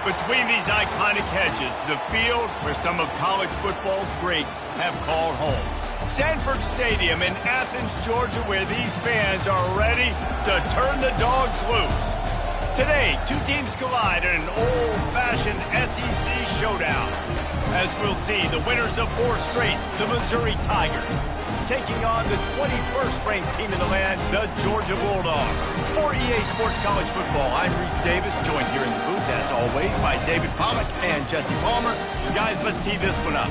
Between these iconic hedges, the field where some of college football's greats have called home. Sanford Stadium in Athens, Georgia, where these fans are ready to turn the dogs loose. Today, two teams collide in an old-fashioned SEC showdown. As we'll see, the winners of 4 straight, the Missouri Tigers, taking on the 21st ranked team in the land, the Georgia Bulldogs. For EA Sports College Football, I'm Reese Davis, joined here in the booth, as always, by David Pollack and Jesse Palmer. Guys, let's tee this one up.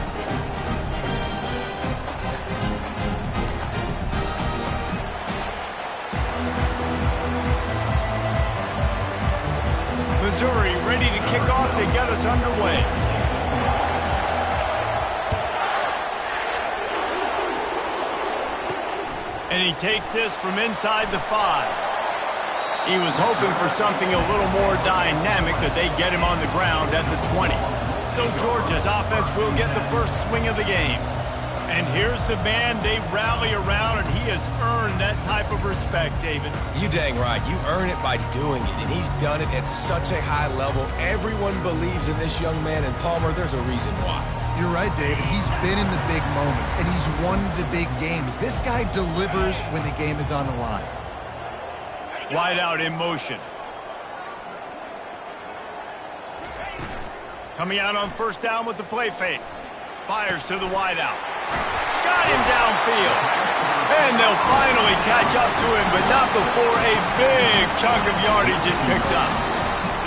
Missouri ready to kick off to get us underway. And he takes this from inside the 5. He was hoping for something a little more dynamic, that they get him on the ground at the 20. So Georgia's offense will get the first swing of the game. And here's the man they rally around, and he has earned that type of respect, David. You dang right. You earn it by doing it, and he's done it at such a high level. Everyone believes in this young man, and Palmer, there's a reason why. You're right, David. He's been in the big moments, and he's won the big games. This guy delivers when the game is on the line. Wide out in motion. Coming out on first down with the play fake. Fires to the wide out. Got him downfield. And they'll finally catch up to him, but not before a big chunk of yardage is picked up.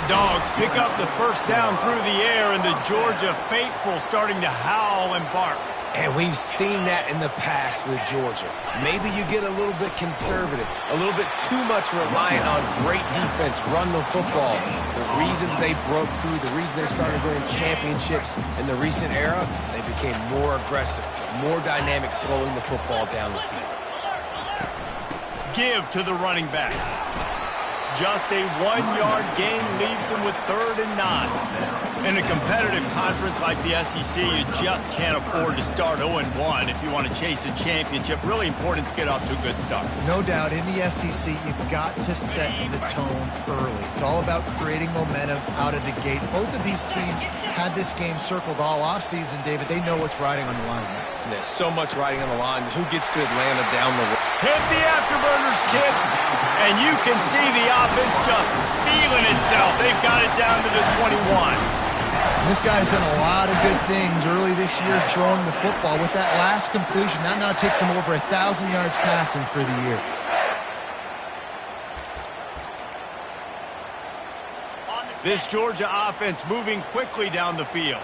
The Dogs pick up the first down through the air, and the Georgia faithful starting to howl and bark. And we've seen that in the past with Georgia. Maybe you get a little bit conservative, a little bit too much reliant on great defense, run the football. The reason they broke through, the reason they started winning championships in the recent era, they became more aggressive, more dynamic throwing the football down the field. Give to the running back. Just a 1-yard gain leaves them with 3rd and 9. In a competitive conference like the SEC, you just can't afford to start 0-1 if you want to chase a championship. Really important to get off to a good start. No doubt, in the SEC, you've got to set the tone early. It's all about creating momentum out of the gate. Both of these teams had this game circled all offseason, David. They know what's riding on the line. And there's so much riding on the line. Who gets to Atlanta down the road? Hit the afterburners, kid. And you can see the offense just feeling itself. They've got it down to the 21. This guy's done a lot of good things early this year throwing the football. With that last completion, that now takes him over 1,000 yards passing for the year. This Georgia offense moving quickly down the field.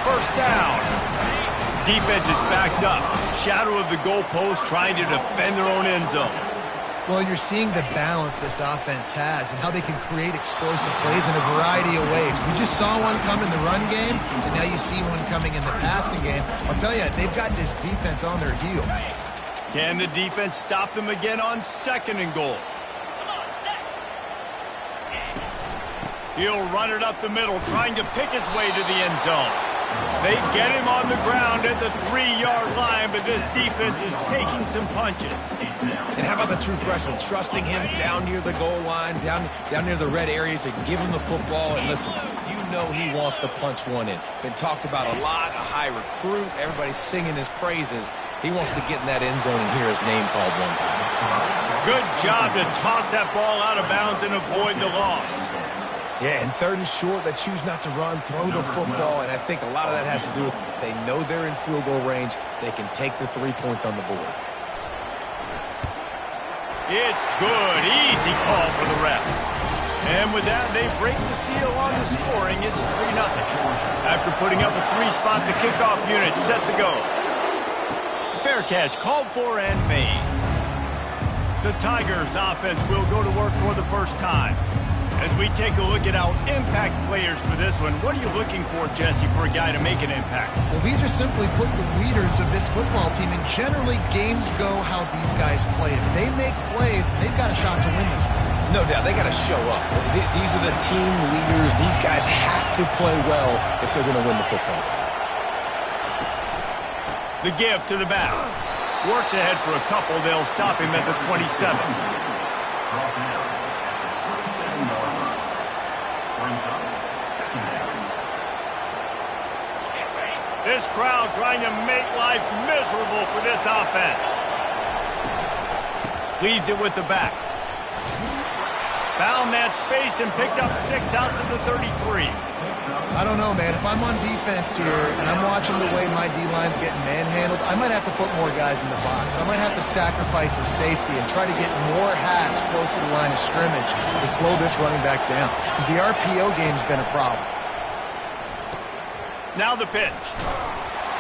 First down. Defense is backed up. Shadow of the goalpost, trying to defend their own end zone. Well, you're seeing the balance this offense has and how they can create explosive plays in a variety of ways. We just saw one come in the run game, and now you see one coming in the passing game. I'll tell you, they've got this defense on their heels. Can the defense stop them again on 2nd and goal? He'll run it up the middle, trying to pick his way to the end zone. They get him on the ground at the 3-yard line, but this defense is taking some punches. And how about the true freshman, trusting him down near the goal line, down near the red area to give him the football. And listen, you know he wants to punch one in. Been talked about a lot, a high recruit. Everybody's singing his praises. He wants to get in that end zone and hear his name called one time. Good job to toss that ball out of bounds and avoid the loss. Yeah, and 3rd and short, they choose not to run, throw the football, and I think a lot of that has to do with they know they're in field goal range. They can take the 3 points on the board. It's good. Easy call for the refs. And with that, they break the seal on the scoring. It's 3-0. After putting up a 3-spot, the kickoff unit set to go. Fair catch called for and made. The Tigers offense will go to work for the first time. As we take a look at our impact players for this one, what are you looking for, Jesse, for a guy to make an impact? Well, these are simply put the leaders of this football team, and generally games go how these guys play. If they make plays, they've got a shot to win this one. No doubt, they got to show up. These are the team leaders. These guys have to play well if they're going to win the football game. The give to the back. Works ahead for a couple. They'll stop him at the 27. This crowd trying to make life miserable for this offense. Leaves it with the back. Found that space and picked up 6 out to the 33. I don't know, man. If I'm on defense here and I'm watching the way my D-line's getting manhandled, I might have to put more guys in the box. I might have to sacrifice his safety and try to get more hats close to the line of scrimmage to slow this running back down, because the RPO game's been a problem. Now the pitch.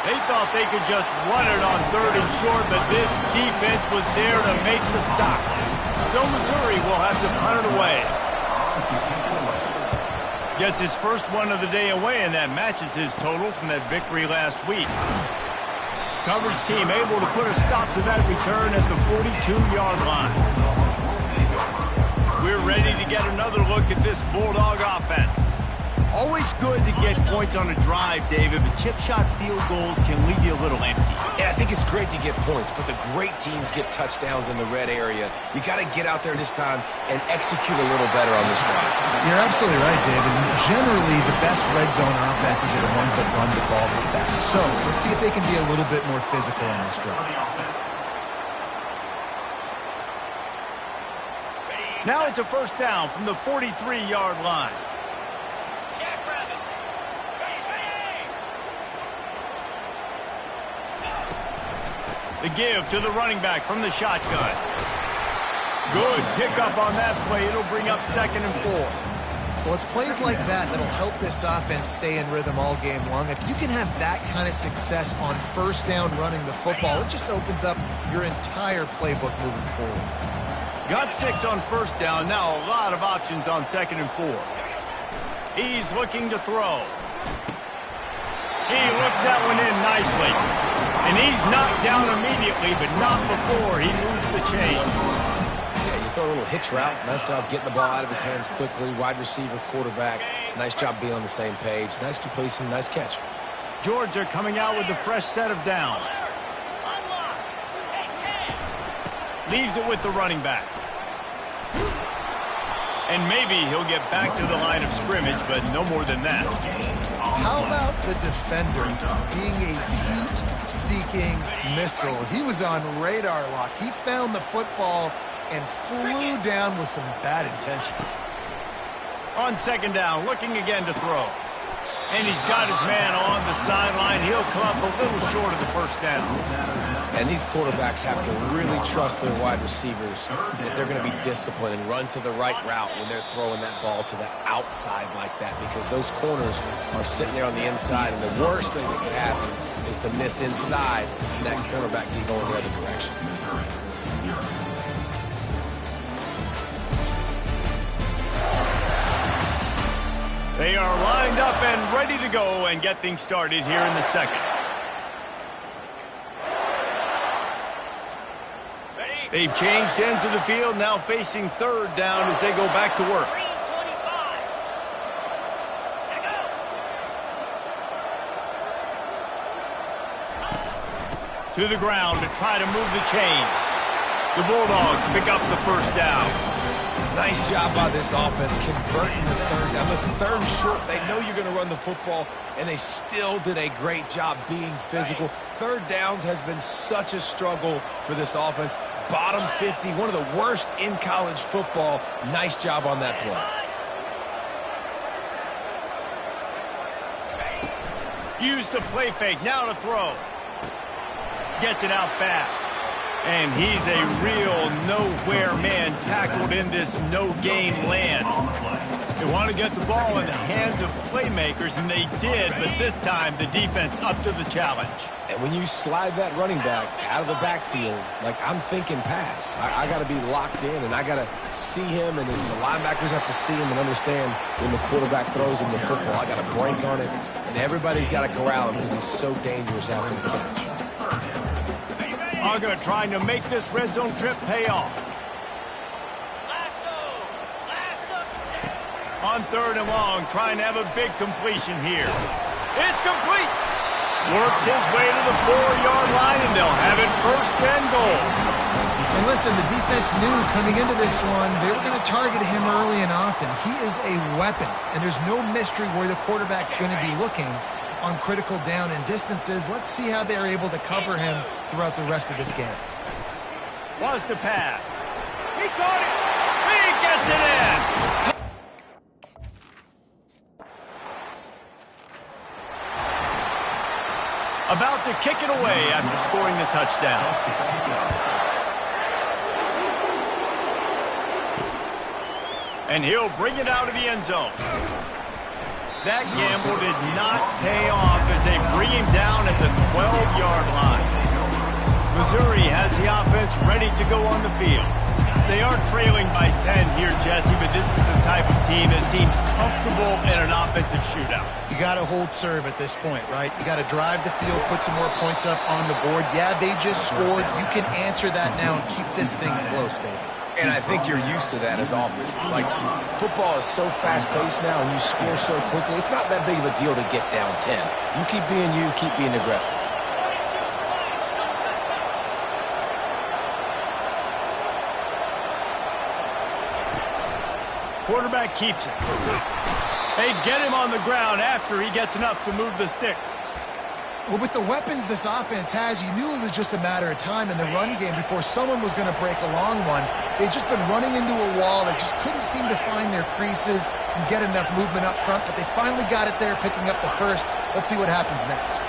They thought they could just run it on 3rd and short, but this defense was there to make the stop. So Missouri will have to punt it away. Gets his first one of the day away, and that matches his total from that victory last week. Coverage team able to put a stop to that return at the 42-yard line. We're ready to get another look at this Bulldog offense. Always good to get points on a drive, David, but chip shot field goals can leave you a little empty. Yeah, I think it's great to get points, but the great teams get touchdowns in the red area. You got to get out there this time and execute a little better on this drive. You're absolutely right, David. Generally, the best red zone offenses are the ones that run the ball the best. So let's see if they can be a little bit more physical on this drive. Now it's a first down from the 43-yard line. The give to the running back from the shotgun. Good pickup on that play. It'll bring up 2nd and 4. Well, it's plays like that that'll help this offense stay in rhythm all game long. If you can have that kind of success on first down running the football, it just opens up your entire playbook moving forward. Got 6 on first down. Now a lot of options on 2nd and 4. He's looking to throw. He looks that one in nicely. And he's knocked down immediately, but not before he moves the chain. Yeah, you throw a little hitch route. Nice job getting the ball out of his hands quickly. Wide receiver, quarterback. Nice job being on the same page. Nice completion, nice catch. Georgia coming out with a fresh set of downs. Leaves it with the running back. And maybe he'll get back to the line of scrimmage, but no more than that. How about the defender being a heat-seeking missile? He was on radar lock. He found the football and flew down with some bad intentions. On 2nd down, looking again to throw. And he's got his man on the sideline. He'll come up a little short of the first down. And these quarterbacks have to really trust their wide receivers that they're going to be disciplined and run to the right route when they're throwing that ball to the outside like that, because those corners are sitting there on the inside, and the worst thing that could happen is to miss inside and that cornerback be going the other direction. They are lined up and ready to go and get things started here in the second. They've changed ends of the field, now facing 3rd down as they go back to work. To the ground to try to move the chains. The Bulldogs pick up the first down. Nice job by this offense converting the 3rd down. Listen, 3rd and short, they know you're going to run the football, and they still did a great job being physical. 3rd downs has been such a struggle for this offense. Bottom 50, one of the worst in college football. Nice job on that play. Use the play fake, now to throw. Gets it out fast. And he's a real nowhere man, tackled in this no-gain land. They want to get the ball in the hands of playmakers, and they did, but this time the defense up to the challenge. And when you slide that running back out of the backfield, like I'm thinking pass, I got to be locked in, and I got to see him, and the linebackers have to see him and understand when the quarterback throws him the football. I got to break on it, and everybody's got to corral him because he's so dangerous after the catch. Uga trying to make this red zone trip pay off. On 3rd and long, trying to have a big completion here. It's complete. Works his way to the 4-yard line, and they'll have it 1st and goal. And listen, the defense knew coming into this one, they were going to target him early and often. He is a weapon, and there's no mystery where the quarterback's going to be looking on critical down and distances. Let's see how they're able to cover him throughout the rest of this game. Wants to pass. He caught it. He gets it in. About to kick it away after scoring the touchdown. And he'll bring it out of the end zone. That gamble did not pay off as they bring him down at the 12-yard line. Missouri has the offense ready to go on the field. They are trailing by 10 here, Jesse, but this is the type of team that seems comfortable in an offensive shootout. You got to hold serve at this point, right? You got to drive the field, put some more points up on the board. Yeah, they just scored. You can answer that now and keep this thing close, David. And I think you're used to that as offense. Like, football is so fast-paced now and you score so quickly, it's not that big of a deal to get down 10. You keep being aggressive. Quarterback keeps it. They get him on the ground after he gets enough to move the sticks. Well, with the weapons this offense has, you knew it was just a matter of time in the run game before someone was going to break a long one. They'd just been running into a wall. They just couldn't seem to find their creases and get enough movement up front, but they finally got it there, picking up the first. Let's see what happens next.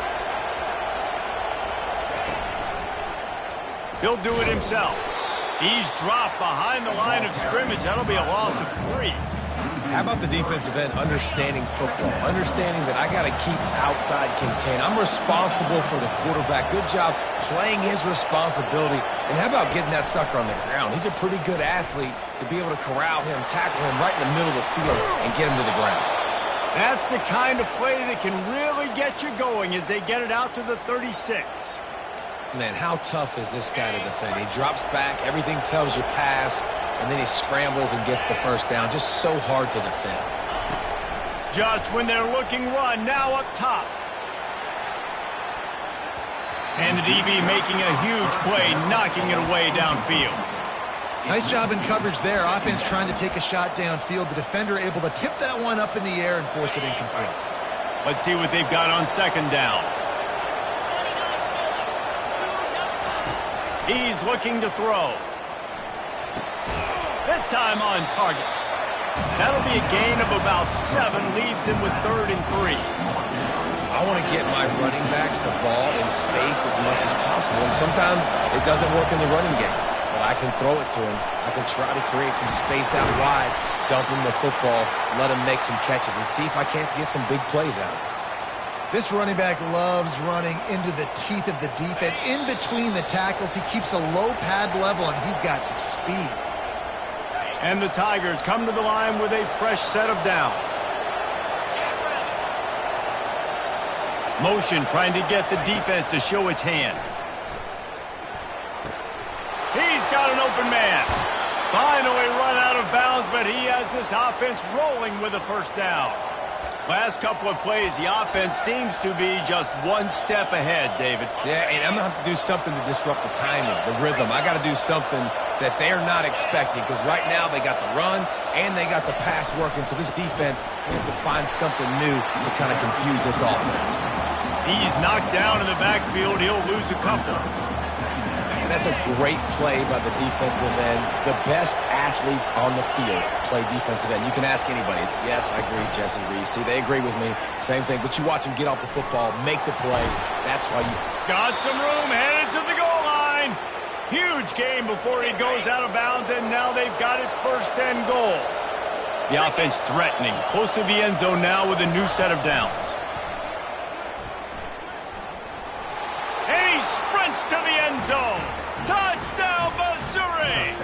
He'll do it himself. He's dropped behind the line of scrimmage. That'll be a loss of 3. How about the defensive end understanding football, understanding that I got to keep outside contain. I'm responsible for the quarterback. Good job playing his responsibility. And how about getting that sucker on the ground? He's a pretty good athlete to be able to corral him, tackle him right in the middle of the field, and get him to the ground. That's the kind of play that can really get you going as they get it out to the 36. Man, how tough is this guy to defend? He drops back, everything tells you pass, and then he scrambles and gets the first down. Just so hard to defend. Just when they're looking run, now up top. And the DB making a huge play, knocking it away downfield. Nice job in coverage there. Offense trying to take a shot downfield. The defender able to tip that one up in the air and force it incomplete. Let's see what they've got on 2nd down. He's looking to throw. This time on target. That'll be a gain of about 7, leaves him with 3rd and 3. I want to get my running backs the ball in space as much as possible, and sometimes it doesn't work in the running game. But I can throw it to him. I can try to create some space out wide, dump him the football, let him make some catches, and see if I can't get some big plays out of it. This running back loves running into the teeth of the defense. In between the tackles, he keeps a low pad level, and he's got some speed. And the Tigers come to the line with a fresh set of downs. Motion trying to get the defense to show his hand. He's got an open man. Finally run out of bounds, but he has this offense rolling with a 1st down. Last couple of plays, the offense seems to be just one step ahead, David. Yeah, and I'm going to have to do something to disrupt the timing, the rhythm. I got to do something that they're not expecting, because right now they got the run and they got the pass working, so this defense will have to find something new to kind of confuse this offense. He's knocked down in the backfield. He'll lose a couple. And that's a great play by the defensive end. The best athletes on the field play defensive end. You can ask anybody. Yes, I agree, Jesse Reese. See, they agree with me. Same thing. But you watch them get off the football, make the play. That's why you... Got some room, headed to the goal line. Huge game before he goes out of bounds, and now they've got it 1st and goal. The offense threatening, close to the end zone now with a new set of downs. And he sprints to the end zone. Touchdown, Missouri!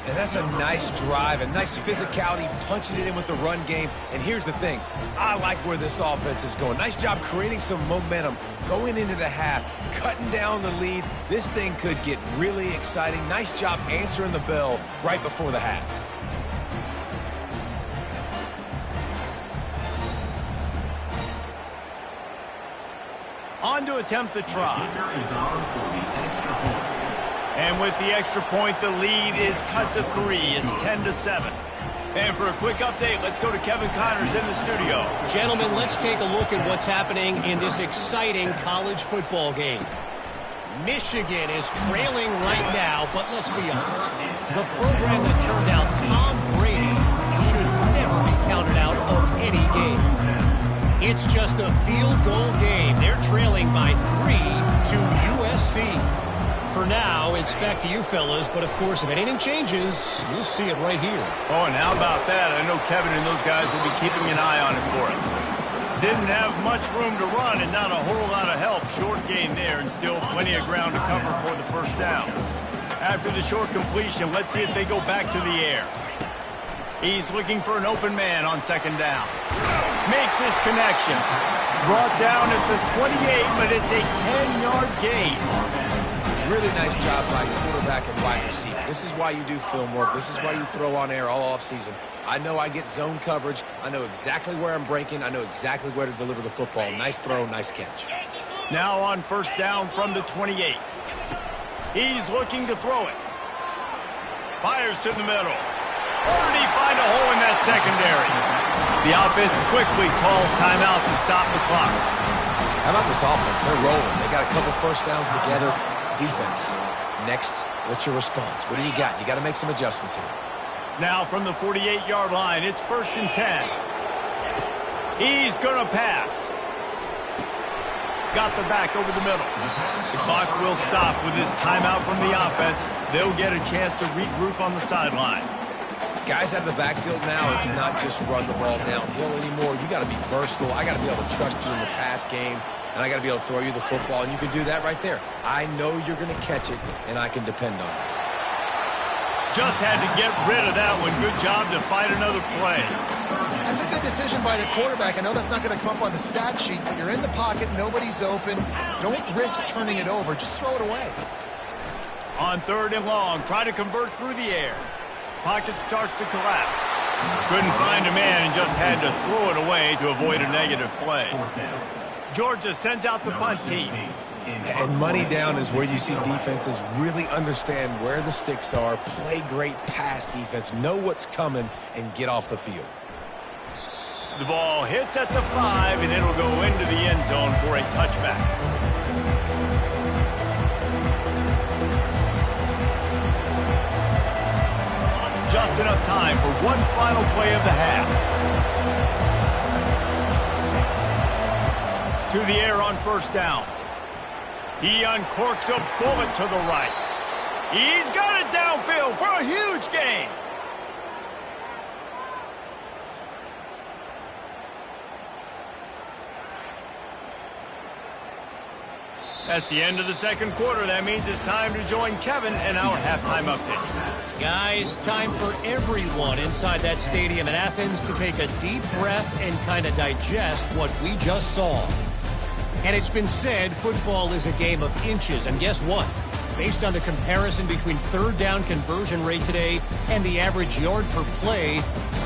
And that's a nice drive, a nice physicality, punching it in with the run game. And here's the thing, I like where this offense is going. Nice job creating some momentum, going into the half, cutting down the lead. This thing could get really exciting. Nice job answering the bell right before the half. On to attempt the try. And with the extra point, the lead is cut to 3. It's 10-7. And for a quick update, let's go to Kevin Connors in the studio. Gentlemen, let's take a look at what's happening in this exciting college football game. Michigan is trailing right now, but let's be honest. The program that turned out Tom Brady should never be counted out of any game. It's just a field goal game. They're trailing by 3 to USC. For now, it's back to you fellas, but of course, if anything changes, you'll see it right here. Oh, and how about that? I know Kevin and those guys will be keeping an eye on it for us. Didn't have much room to run and not a whole lot of help. Short gain there and still plenty of ground to cover for the first down. After the short completion, let's see if they go back to the air. He's looking for an open man on second down. Makes his connection. Brought down at the 28, but it's a 10-yard gain. Really nice job by quarterback and wide receiver. This is why you do film work. This is why you throw on air all offseason. I know I get zone coverage. I know exactly where I'm breaking. I know exactly where to deliver the football. Nice throw, nice catch. Now on first down from the 28. He's looking to throw it. Fires to the middle. Or did he find a hole in that secondary? The offense quickly calls timeout to stop the clock. How about this offense? They're rolling. They got a couple first downs together. Defense. Next, what's your response? What do you got? You got to make some adjustments here. Now from the 48-yard line, it's 1st and 10. He's going to pass. Got the back over the middle. The clock will stop with this timeout from the offense. They'll get a chance to regroup on the sideline. Guys out of the backfield now, it's not just run the ball downhill anymore. You got to be versatile. I got to be able to trust you in the pass game, and I got to be able to throw you the football, and you can do that right there. I know you're going to catch it, and I can depend on it. Just had to get rid of that one. Good job to fight another play. That's a good decision by the quarterback. I know that's not going to come up on the stat sheet, but you're in the pocket, nobody's open. Don't risk turning it over. Just throw it away. On 3rd and long, try to convert through the air. Pocket starts to collapse. Couldn't find a man and just had to throw it away to avoid a negative play. Georgia sends out the punt team. And money down is where you see defenses really understand where the sticks are, play great pass defense, know what's coming, and get off the field. The ball hits at the 5, and it'll go into the end zone for a touchback. Just enough time for one final play of the half. To the air on first down. He uncorks a bullet to the right. He's got it downfield for a huge gain. That's the end of the second quarter. That means it's time to join Kevin in our halftime update. Guys, time for everyone inside that stadium in Athens to take a deep breath and kind of digest what we just saw. And it's been said football is a game of inches, and guess what? Based on the comparison between third down conversion rate today and the average yard per play,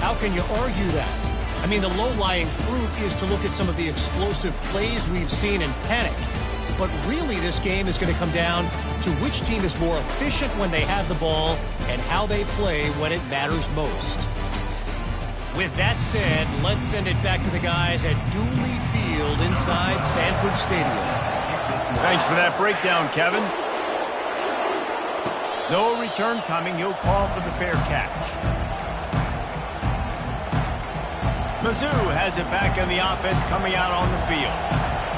how can you argue that? I mean, the low-lying fruit is to look at some of the explosive plays we've seen in panic. But really, this game is going to come down to which team is more efficient when they have the ball and how they play when it matters most. With that said, let's send it back to the guys at Dooley Field inside Sanford Stadium. Thanks for that breakdown, Kevin. No return coming. He'll call for the fair catch. Mizzou has it back in the offense coming out on the field.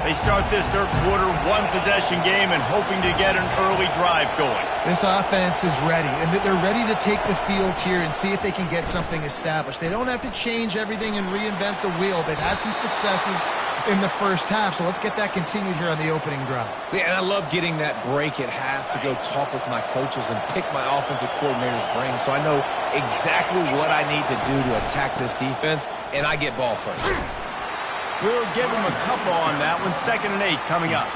They start this third quarter one-possession game and hoping to get an early drive going. This offense is ready, and they're ready to take the field here and see if they can get something established. They don't have to change everything and reinvent the wheel. They've had some successes in the first half, so let's get that continued here on the opening drive. Yeah, and I love getting that break at half to go talk with my coaches and pick my offensive coordinator's brain so I know exactly what I need to do to attack this defense, and I get ball first. We'll give him a couple on that one. 2nd and 8 coming up.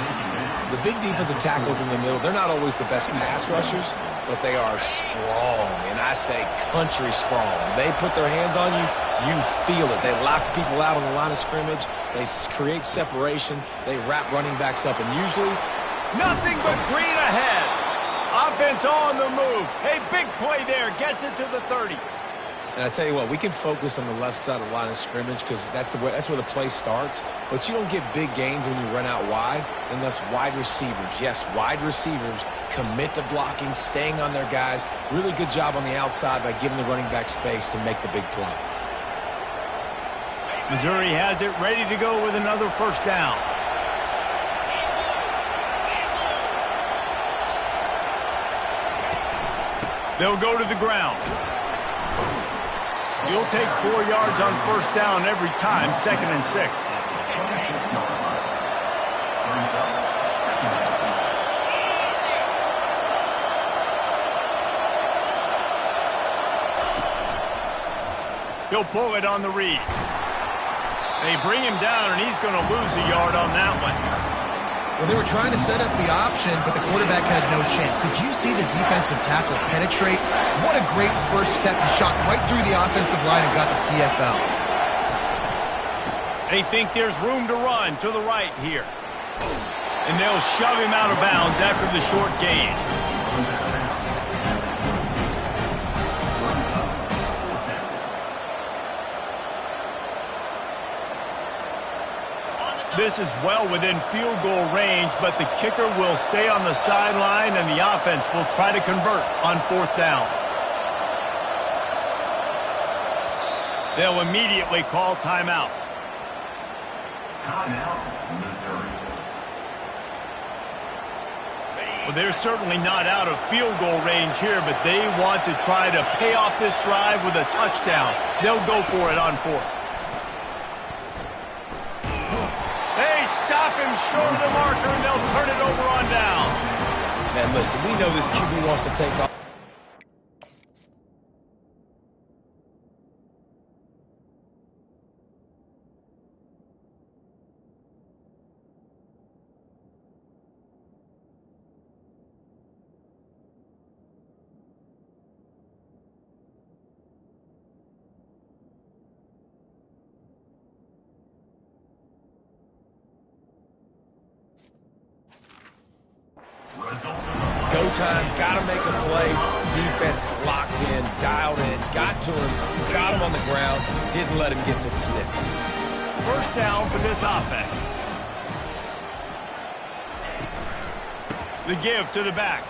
The big defensive tackles in the middle, they're not always the best pass rushers, but they are strong, and I say country strong. They put their hands on you, you feel it. They lock people out on the line of scrimmage. They create separation. They wrap running backs up, and usually nothing but green ahead. Offense on the move. A big play there. Gets it to the 30. And I tell you what, we can focus on the left side of the line of scrimmage because that's where the play starts. But you don't get big gains when you run out wide unless wide receivers, yes, wide receivers, commit to blocking, staying on their guys. Really good job on the outside by giving the running back space to make the big play. Missouri has it ready to go with another first down. They'll go to the ground. You'll take 4 yards on first down every time, 2nd and 6. He'll pull it on the read. They bring him down, and he's going to lose a yard on that one. Well, they were trying to set up the option, but the quarterback had no chance. Did you see the defensive tackle penetrate? What a great first step. He shot right through the offensive line and got the TFL. They think there's room to run to the right here. And they'll shove him out of bounds after the short gain. This is well within field goal range, but the kicker will stay on the sideline, and the offense will try to convert on 4th down. They'll immediately call timeout. Well, they're certainly not out of field goal range here, but they want to try to pay off this drive with a touchdown. They'll go for it on 4th. Stop him short of the marker, and they'll turn it over on down. Man, listen, we know this QB wants to take off. Go time, got to make a play. Defense locked in, dialed in, got to him, got him on the ground, didn't let him get to the sticks. First down for this offense. The give to the back.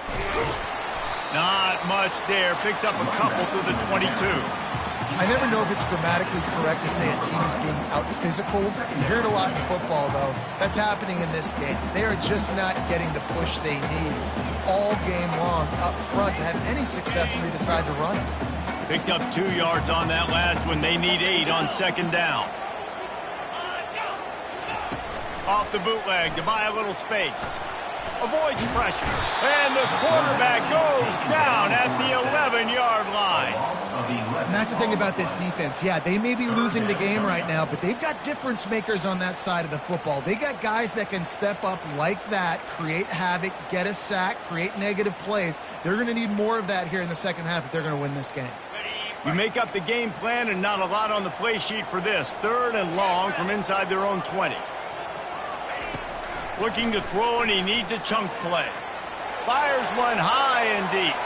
Not much there. Picks up a couple to the 22. I never know if it's grammatically correct to say a team is being out-physicaled. You hear it a lot in football, though. That's happening in this game. They are just not getting the push they need all game long up front to have any success when they decide to run it. Picked up 2 yards on that last one. They need 8 on 2nd down. Off the bootleg to buy a little space. Avoids pressure. And the quarterback goes down at the 11-yard line. And that's the thing about this defense. Yeah, they may be losing the game right now, but they've got difference makers on that side of the football. They got guys that can step up like that, create havoc, get a sack, create negative plays. They're going to need more of that here in the second half if they're going to win this game. You make up the game plan and not a lot on the play sheet for this. 3rd and long from inside their own 20. Looking to throw, and he needs a chunk play. Fires one high and deep.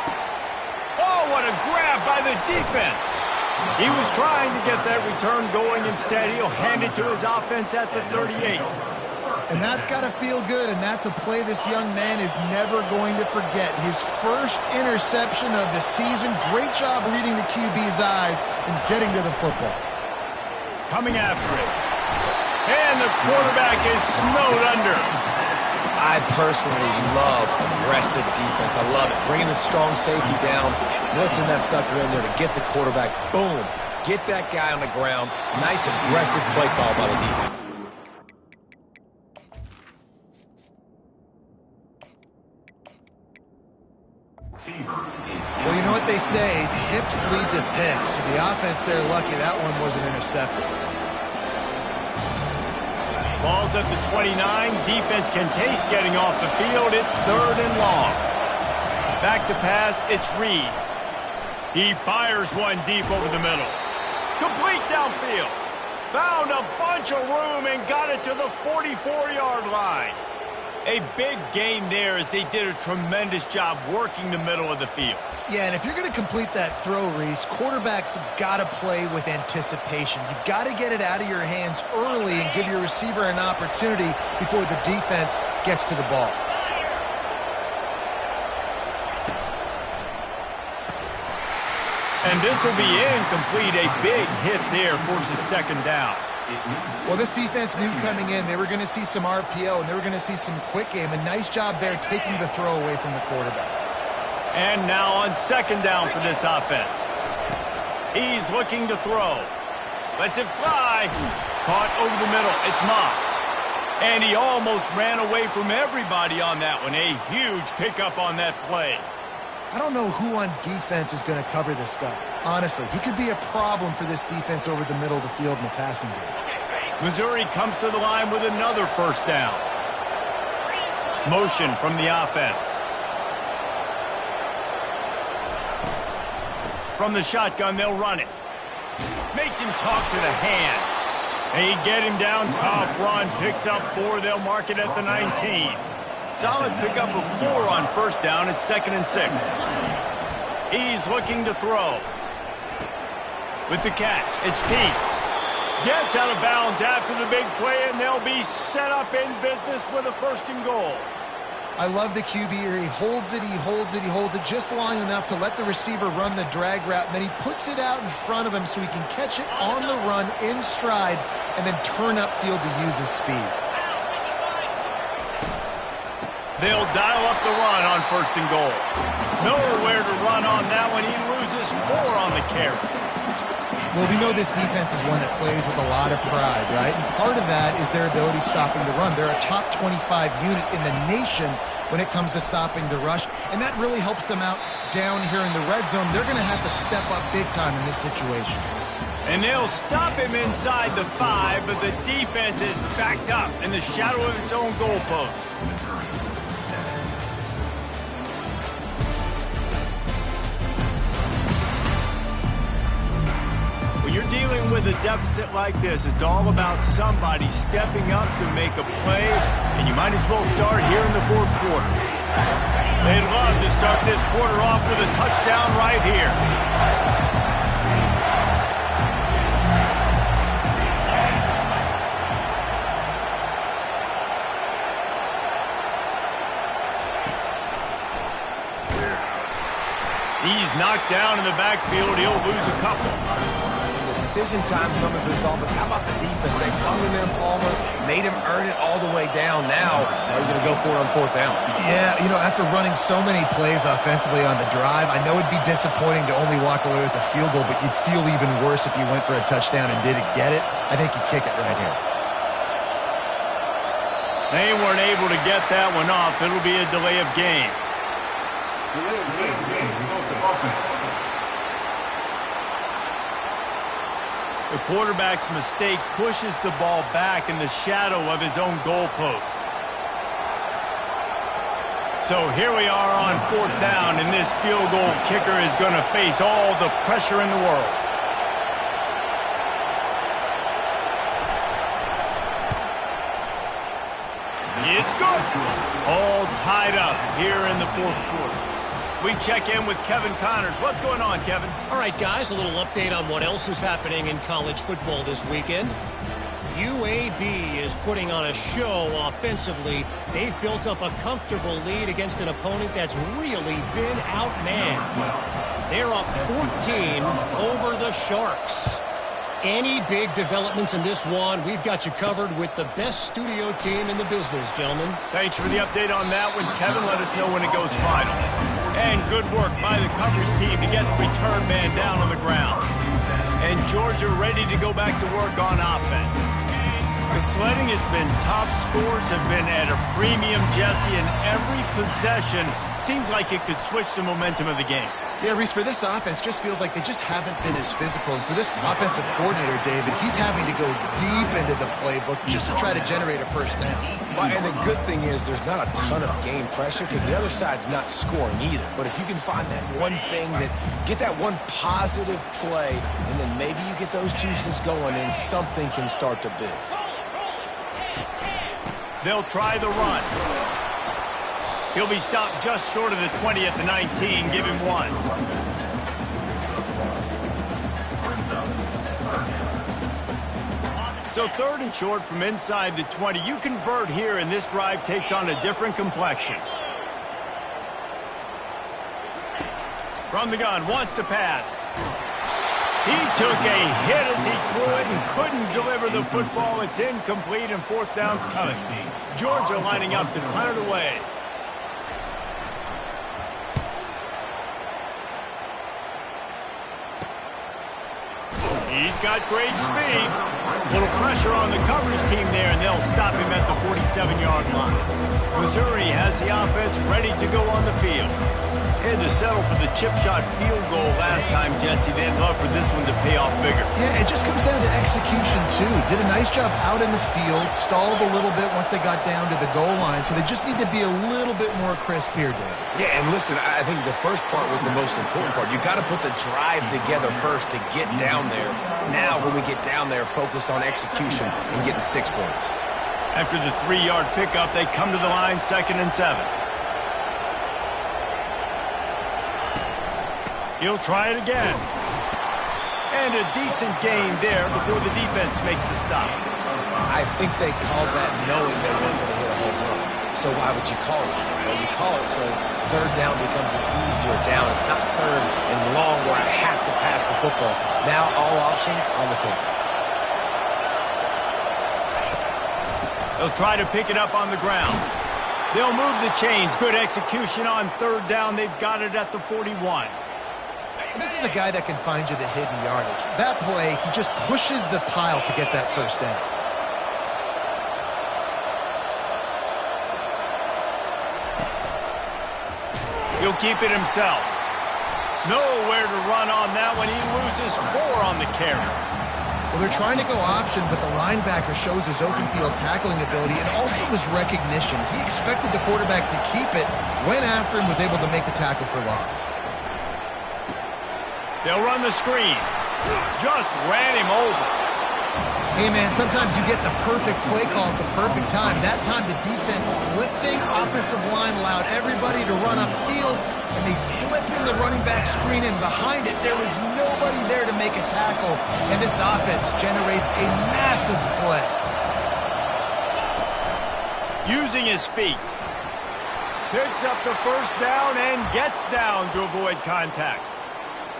Oh, what a grab by the defense. He was trying to get that return going. Instead, he'll hand it to his offense at the 38. And that's got to feel good, and that's a play this young man is never going to forget. His first interception of the season. Great job reading the QB's eyes and getting to the football. Coming after it. And the quarterback is snowed under. I personally love aggressive defense. I love it. Bringing the strong safety down, blitzing that sucker in there to get the quarterback. Boom. Get that guy on the ground. Nice aggressive play call by the defense. Well, you know what they say, tips lead to picks. So the offense, they're lucky that one wasn't intercepted. Ball's at the 29. Defense can taste getting off the field. It's 3rd and long. Back to pass, it's Reed. He fires one deep over the middle. Complete downfield. Found a bunch of room and got it to the 44-yard line. A big gain there as they did a tremendous job working the middle of the field. Yeah, and if you're going to complete that throw, Reese, quarterbacks have got to play with anticipation. You've got to get it out of your hands early and give your receiver an opportunity before the defense gets to the ball. And this will be incomplete. A big hit there forces 2nd down. Well, this defense knew coming in they were going to see some RPO and they were going to see some quick game. A nice job there taking the throw away from the quarterback. And now on 2nd down for this offense. He's looking to throw. Lets it fly. Caught over the middle. It's Moss. And he almost ran away from everybody on that one. A huge pickup on that play. I don't know who on defense is going to cover this guy. Honestly, he could be a problem for this defense over the middle of the field in the passing game. Missouri comes to the line with another 1st down. Motion from the offense. From the shotgun, they'll run it. Makes him talk to the hand. They get him down, tough run, picks up 4. They'll mark it at the 19. Solid pickup of 4 on 1st down. It's 2nd and 6. He's looking to throw. With the catch, it's Peace. Gets out of bounds after the big play, and they'll be set up in business with a 1st and goal. I love the QB here. He holds it, he holds it, he holds it just long enough to let the receiver run the drag route, and then he puts it out in front of him so he can catch it on the run in stride and then turn upfield to use his speed. They'll dial up the run on 1st and goal. Nowhere to run on that one. He loses 4 on the carry. Well, we know this defense is one that plays with a lot of pride, right? And part of that is their ability stopping the run. They're a top 25 unit in the nation when it comes to stopping the rush, and that really helps them out down here in the red zone. They're going to have to step up big time in this situation. And they'll stop him inside the 5, but the defense is backed up in the shadow of its own goalpost. When you're dealing with a deficit like this, it's all about somebody stepping up to make a play, and you might as well start here in the 4th quarter. They'd love to start this quarter off with a touchdown right here. He's knocked down in the backfield. He'll lose a couple. Decision time coming for this offense. How about the defense? They hung in there, Palmer, made him earn it all the way down. Now, are you going to go for it on 4th down? Yeah, you know, after running so many plays offensively on the drive, I know it'd be disappointing to only walk away with a field goal, but you'd feel even worse if you went for a touchdown and didn't get it. I think you kick it right here. They weren't able to get that one off. It'll be a delay of game. The quarterback's mistake pushes the ball back in the shadow of his own goalpost. So here we are on 4th down, and this field goal kicker is going to face all the pressure in the world. It's good. All tied up here in the 4th quarter. We check in with Kevin Connors. What's going on, Kevin? All right, guys, a little update on what else is happening in college football this weekend. UAB is putting on a show offensively. They've built up a comfortable lead against an opponent that's really been outmanned. They're up 14 over the Sharks. Any big developments in this one, we've got you covered with the best studio team in the business, gentlemen. Thanks for the update on that one, Kevin. Let us know when it goes final. And good work by the coverage team to get the return man down on the ground. And Georgia ready to go back to work on offense. The sledding has been tough. Scores have been at a premium, Jesse, and every possession seems like it could switch the momentum of the game. Yeah, Reese, for this offense, just feels like they just haven't been as physical. And for this offensive coordinator, David, he's having to go deep into the playbook just to try to generate a first down. Well, and the good thing is there's not a ton of game pressure because the other side's not scoring either. But if you can find that one thing, get that one positive play, and then maybe you get those juices going and something can start to build. They'll try the run. He'll be stopped just short of the 20 at the 19. Give him one. So 3rd and short from inside the 20. You convert here, and this drive takes on a different complexion. From the gun, wants to pass. He took a hit as he threw it and couldn't deliver the football. It's incomplete, and 4th down's coming. Georgia lining up to punt it away. He's got great speed. Little pressure on the coverage team there, and they'll stop him at the 47-yard line. Missouri has the offense ready to go on the field. Had to settle for the chip shot field goal last time, Jesse. They'd love for this one to pay off bigger. Yeah, it just comes down to execution, too. Did a nice job out in the field, stalled a little bit once they got down to the goal line, so they just need to be a little bit more crisp here, Dave. Yeah, and listen, I think the first part was the most important part. You got to put the drive together first to get down there. Now, when we get down there, focus on execution and getting 6 points. After the 3-yard pickup, they come to the line, 2nd and 7. He'll try it again. And a decent gain there before the defense makes the stop. I think they called that knowing they weren't going to hit a home run. So why would you call it? Well, you call it so 3rd down becomes an easier down. It's not 3rd and long where I have to pass the football. Now all options on the table. They'll try to pick it up on the ground. They'll move the chains. Good execution on 3rd down. They've got it at the 41. And this is a guy that can find you the hidden yardage. That play, he just pushes the pile to get that first down. He'll keep it himself. Nowhere to run on that one. He loses 4 on the carry. Well, they're trying to go option, but the linebacker shows his open field tackling ability and also his recognition. He expected the quarterback to keep it, went after him, was able to make the tackle for loss. They'll run the screen. Just ran him over. Hey, man, sometimes you get the perfect play call at the perfect time. That time the defense blitzing, offensive line allowed everybody to run upfield, and they slipped in the running back screen, and behind it there was nobody there to make a tackle, and this offense generates a massive play. Using his feet. Picks up the first down and gets down to avoid contact.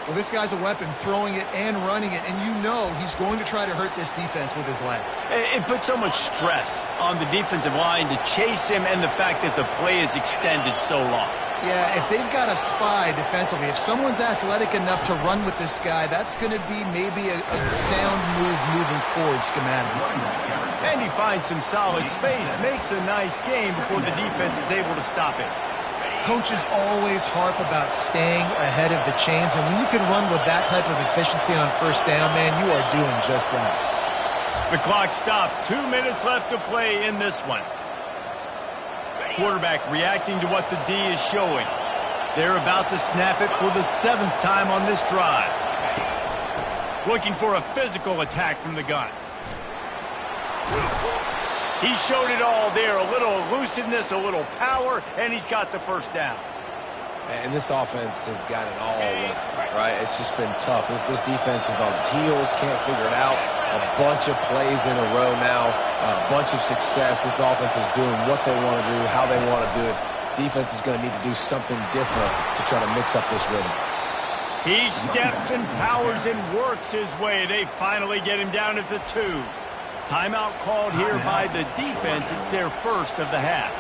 Well, this guy's a weapon, throwing it and running it, and you know he's going to try to hurt this defense with his legs. It puts so much stress on the defensive line to chase him and the fact that the play is extended so long. Yeah, if they've got a spy defensively, if someone's athletic enough to run with this guy, that's going to be maybe a sound move moving forward schematically. And he finds some solid space, makes a nice game before the defense is able to stop it. Coaches always harp about staying ahead of the chains, and when you can run with that type of efficiency on first down, man, you are doing just that. The clock stops. 2 minutes left to play in this one. Quarterback reacting to what the D is showing. They're about to snap it for the 7th time on this drive. Looking for a physical attack from the gun. He showed it all there, a little elusiveness, a little power, and he's got the first down. And this offense has got it all working, right? It's just been tough. This defense is on its heels, can't figure it out. A bunch of plays in a row now, a bunch of success. This offense is doing what they want to do, how they want to do it. Defense is going to need to do something different to try to mix up this rhythm. He steps and powers and works his way. They finally get him down at the 2. Timeout called here by the defense. It's their first of the half.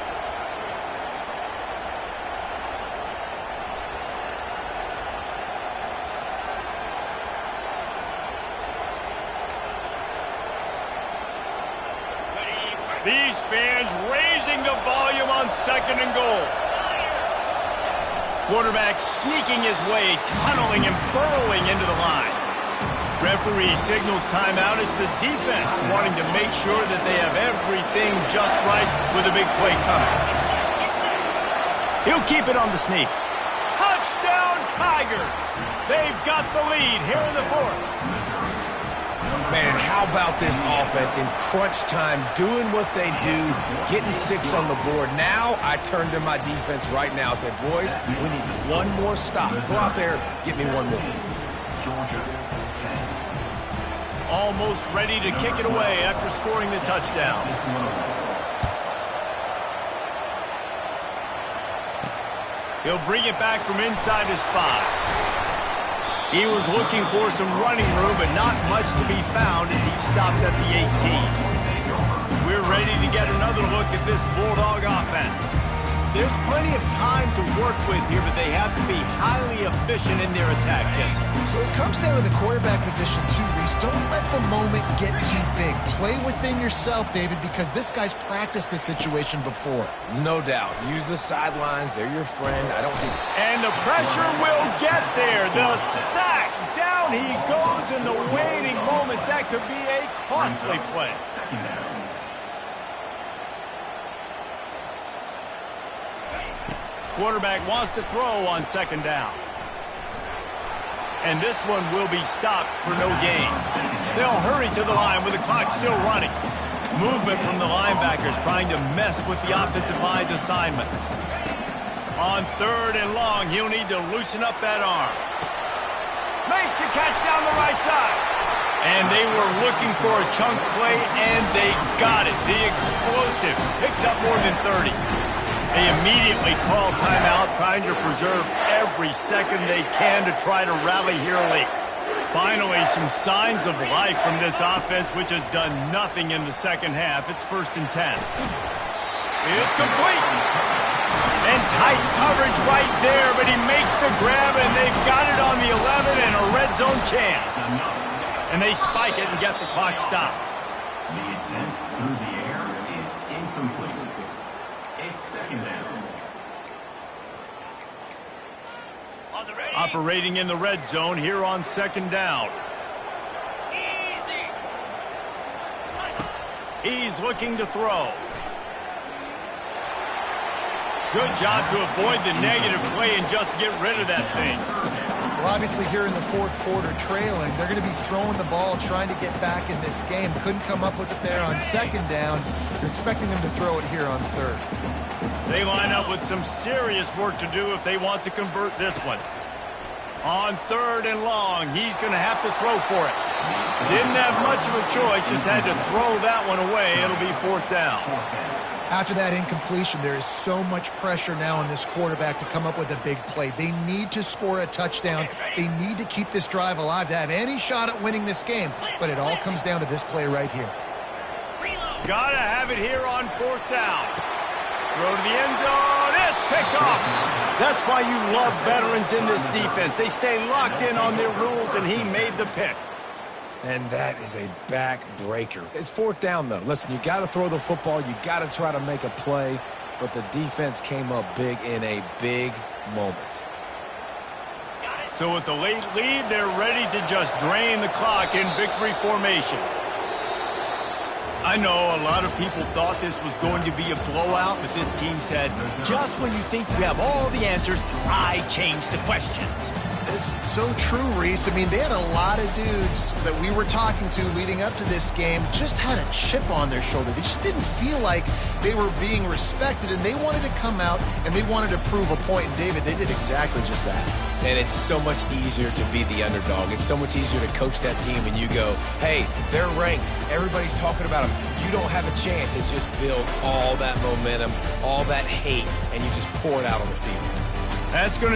These fans raising the volume on 2nd and goal. Quarterback sneaking his way, tunneling and burrowing into the line. Referee signals timeout as the defense wanting to make sure that they have everything just right with a big play coming. He'll keep it on the sneak. Touchdown Tigers! They've got the lead here in the 4th. Man, how about this offense in crunch time, doing what they do, getting 6 on the board. Now I turn to my defense right now and say, boys, we need one more stop. Go out there, get me one more. Almost ready to kick it away after scoring the touchdown. He'll bring it back from inside his 5. He was looking for some running room, but not much to be found as he stopped at the 18. We're ready to get another look at this Bulldog offense. There's plenty of time to work with here, but they have to be highly efficient in their attack, Jesse. So it comes down to the quarterback position too, Reese. Don't let the moment get too big. Play within yourself, David, because this guy's practiced this situation before. No doubt. Use the sidelines. They're your friend. I don't think... And the pressure will get there. The sack. Down he goes in the waiting moments. That could be a costly play. Quarterback wants to throw on 2nd down. And this one will be stopped for no gain. They'll hurry to the line with the clock still running. Movement from the linebackers trying to mess with the offensive line's assignments. On 3rd and long, he'll need to loosen up that arm. Makes the catch down the right side. And they were looking for a chunk play, and they got it. The explosive picks up more than 30. They immediately call timeout, trying to preserve every second they can to try to rally here late. Finally, some signs of life from this offense, which has done nothing in the 2nd half. It's 1st and 10. It's complete. And tight coverage right there, but he makes the grab, and they've got it on the 11 and a red zone chance. And they spike it and get the clock stopped. The attempt through the air is incomplete. Operating in the red zone here on 2nd down. He's looking to throw. Good job to avoid the negative play and just get rid of that thing. Well, obviously here in the 4th quarter trailing, they're going to be throwing the ball, trying to get back in this game. Couldn't come up with it there on 2nd down. You're expecting them to throw it here on 3rd. They line up with some serious work to do if they want to convert this one. On 3rd and long, he's going to have to throw for it. Didn't have much of a choice, just had to throw that one away. It'll be 4th down. After that incompletion, there is so much pressure now on this quarterback to come up with a big play. They need to score a touchdown. They need to keep this drive alive to have any shot at winning this game. But it all comes down to this play right here. Gotta have it here on 4th down. Throw to the end zone. It's picked off. That's why you love veterans in this defense. They stay locked in on their rules, and he made the pick. And that is a backbreaker. It's 4th down, though. Listen, you got to throw the football. You got to try to make a play. But the defense came up big in a big moment. So with the late lead, they're ready to just drain the clock in victory formation. I know a lot of people thought this was going to be a blowout, but this team said, just when you think you have all the answers, I change the questions. It's so true, Reese. I mean, they had a lot of dudes that we were talking to leading up to this game just had a chip on their shoulder. They just didn't feel like they were being respected, and they wanted to come out and they wanted to prove a point. And David, they did exactly just that. And it's so much easier to be the underdog. It's so much easier to coach that team and you go, hey, they're ranked. Everybody's talking about them. You don't have a chance. It just builds all that momentum, all that hate, and you just pour it out on the field. That's going to